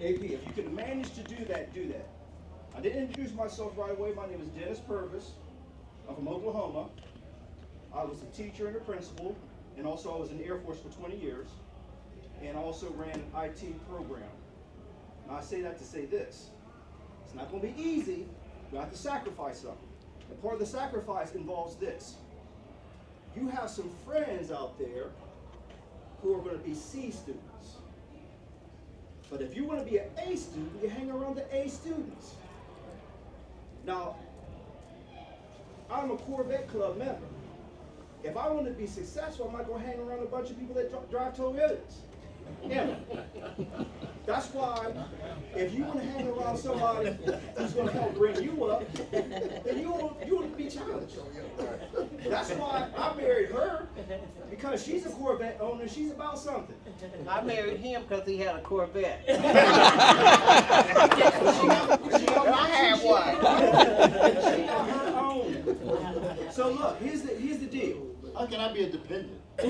AP, if you can manage to do that, do that. I didn't introduce myself right away. My name is Dennis Purvis. I'm from Oklahoma. I was a teacher and a principal, and also I was in the Air Force for 20 years, and also ran an IT program. Now I say that to say this. It's not going to be easy. You have to sacrifice something. And part of the sacrifice involves this. You have some friends out there who are going to be C students. But if you want to be an A student, you hang around the A students. Now, I'm a Corvette Club member. If I want to be successful, I'm not going to hang around a bunch of people that drive Toyotas. Yeah. That's why, if you want to hang around somebody who's going to help bring you up, then you will be challenged. That's why I married her, because she's a Corvette owner. She's about something. I married him because he had a Corvette. I had one. She got her own. So look, here's the deal. How can I be a dependent? So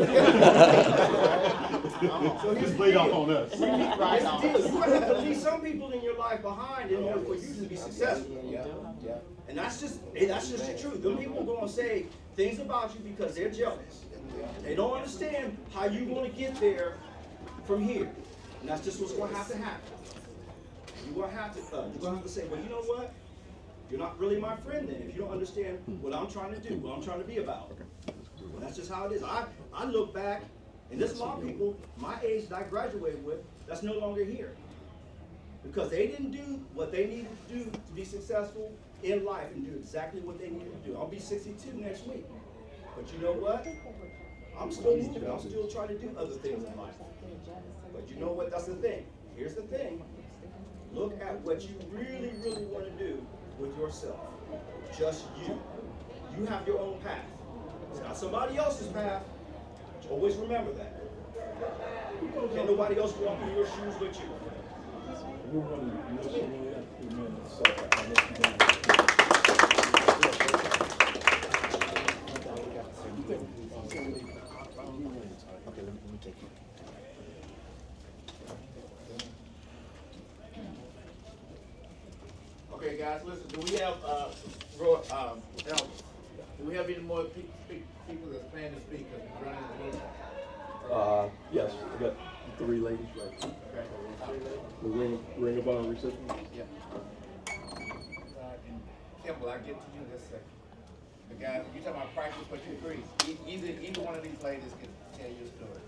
here's the Laid deal. off on us. Here's the deal. You're going to have to leave some people in your life behind in order for you to be successful. And that's just the truth. Them people are going to say things about you because they're jealous. They don't understand how you're going to get there from here. And that's just what's going to have to happen. You're going to have to say, well, you know what? You're not really my friend then if you don't understand what I'm trying to do, what I'm trying to be about. Well, that's just how it is. I look back, and there's a lot of people my age that I graduated with that's no longer here. Because they didn't do what they needed to do to be successful in life and do exactly what they needed to do. I'll be 62 next week. But you know what? I'm still moving. I'm still trying to do other things in life. But you know what? That's the thing. Here's the thing. Look at what you really, really want to do with yourself. Just you. You have your own path. It's not somebody else's path. Always remember that. Can't nobody else walk in your shoes but you. We're running a few minutes, so Okay, let me take you. Okay, guys, listen. Do we have do we have any more people that's planning to speak? Cause we're running the meeting. yes, we got 3 ladies right here. Okay. The ring of honor recipient. Yeah. And Kimball, I'll get to you in just a second. The guys, you talking about practice what you agree. Either one of these ladies can tell you a story.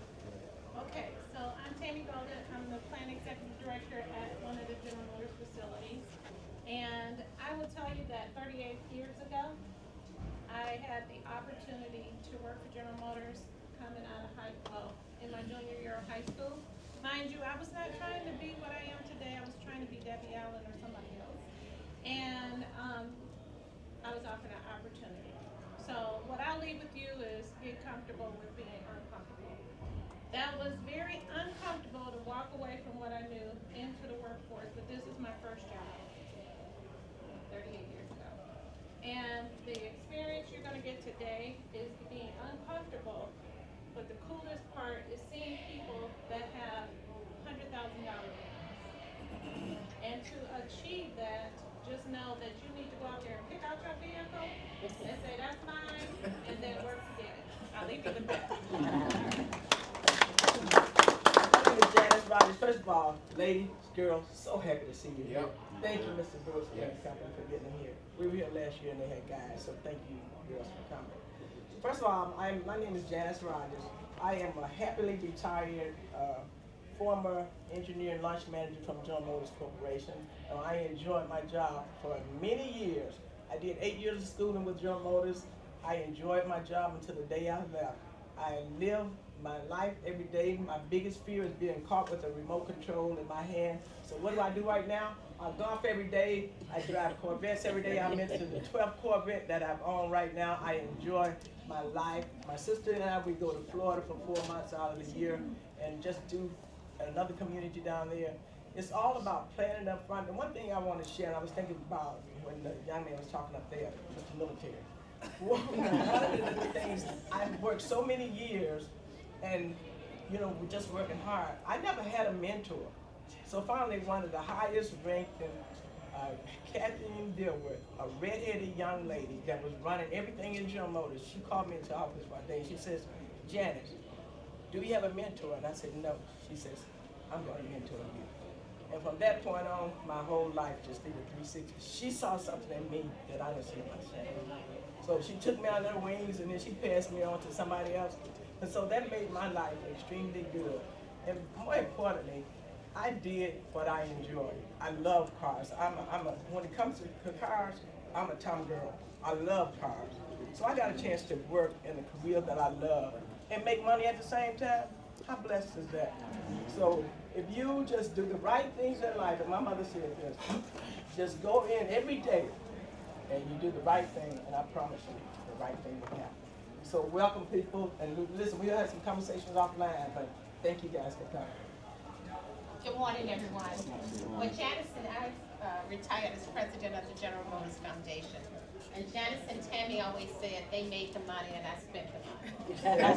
Okay, so I'm Tammy Golden. I'm the plant executive director at one of the General Motors facilities. And I will tell you that 38 years ago, I had the opportunity to work for General Motors coming out of in my junior year of high school. Mind you, I was not trying to be what I am today. I was trying to be Debbie Allen or somebody else. And I was offered an opportunity. So what I'll leave with you is get comfortable with being uncomfortable. That was very uncomfortable to walk away from what I knew into the workforce, but this is my first job, 38 years ago. And the experience you're gonna get today is being uncomfortable, but the coolest part is seeing people that have $100,000 debts. And to achieve that, just know that you need to go out there and pick out your vehicle and say, that's mine, and then work to get it. I'll leave you with that. My name is Janice Rogers. First of all, ladies, girls, so happy to see you here. Thank you, Mr. Brooks, for the company for getting them here. We were here last year and they had guys, so thank you, girls, for coming. First of all, my name is Janice Rogers. I am a happily retired former engineer and launch manager from General Motors Corporation. I enjoyed my job for many years. I did 8 years of schooling with General Motors. I enjoyed my job until the day I left. I live my life every day. My biggest fear is being caught with a remote control in my hand. So what do I do right now? I golf every day. I drive Corvettes every day. I'm into the 12th Corvette that I'm on right now. I enjoy my life. My sister and I, we go to Florida for 4 months out of the year and just do another community down there. It's all about planning up front. And one thing I want to share, and I was thinking about when the young man was talking up there, Mr. Military. One of the things, I've worked so many years and, you know, we're just working hard. I never had a mentor. So finally, one of the highest ranking, Kathleen Dilworth, a red-headed young lady that was running everything in General Motors, she called me into office one day. She says, Janice, do you have a mentor? And I said, no. She says, I'm going to mentor you. And from that point on, my whole life just did a 360. She saw something in me that I didn't see myself. So she took me under her wings, and then she passed me on to somebody else. And so that made my life extremely good. And more importantly, I did what I enjoyed. I love cars. When it comes to cars, I'm a Tom girl. I love cars. So I got a chance to work in a career that I love and make money at the same time. How blessed is that? So if you just do the right things in life, and my mother said this, just go in every day and you do the right thing, and I promise you, the right thing will happen. So welcome people, and listen, we'll have some conversations offline, but thank you guys for coming. Good morning, everyone. Well, Janice and I retired as president of the General Motors Foundation. And Janice and Tammy always said they made the money and I spent the money.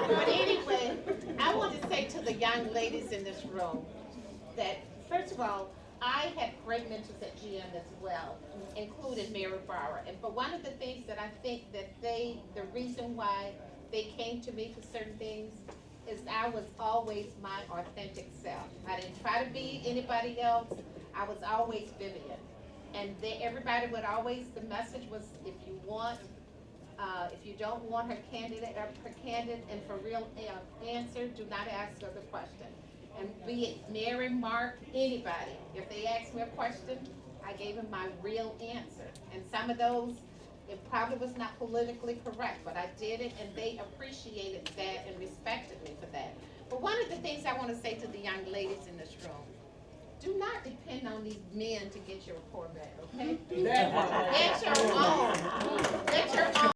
But anyway, I want to say to the young ladies in this room that, first of all, I had great mentors at GM as well, including Mary Brower. But one of the things that I think that the reason why they came to me for certain things is I was always my authentic self. I didn't try to be anybody else. I was always Vivian. And everybody would always, the message was, if you don't want her candid and for real answer, do not ask her the question. And be it Mary, Mark, anybody, if they asked me a question, I gave them my real answer. And some of those, it probably was not politically correct, but I did it, and they appreciated that and respected me for that. But one of the things I want to say to the young ladies in this room, do not depend on these men to get your Corvette, okay? Get your